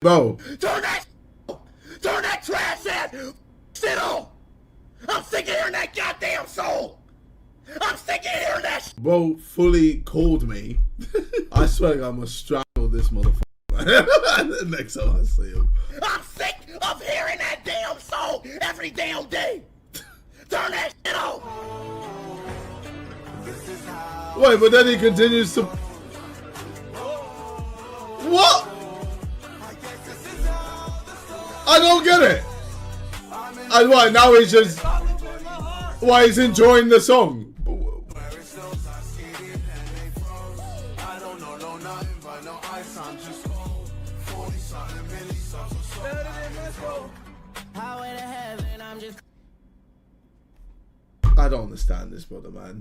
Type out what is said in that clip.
Bro. Turn that trash ass shit on. I'm sick of hearing that goddamn soul. I'm sick of hearing that shit. Bro fully called me. I swear to God, I'm gonna strangle this motherfucker. Next time I see him. I'm sick of hearing that damn song every damn day. Turn that shit on. Wait, but then he continues to... What? I don't get it. And why, now he's just... Why, he's enjoying the song. I don't understand this, brother, man.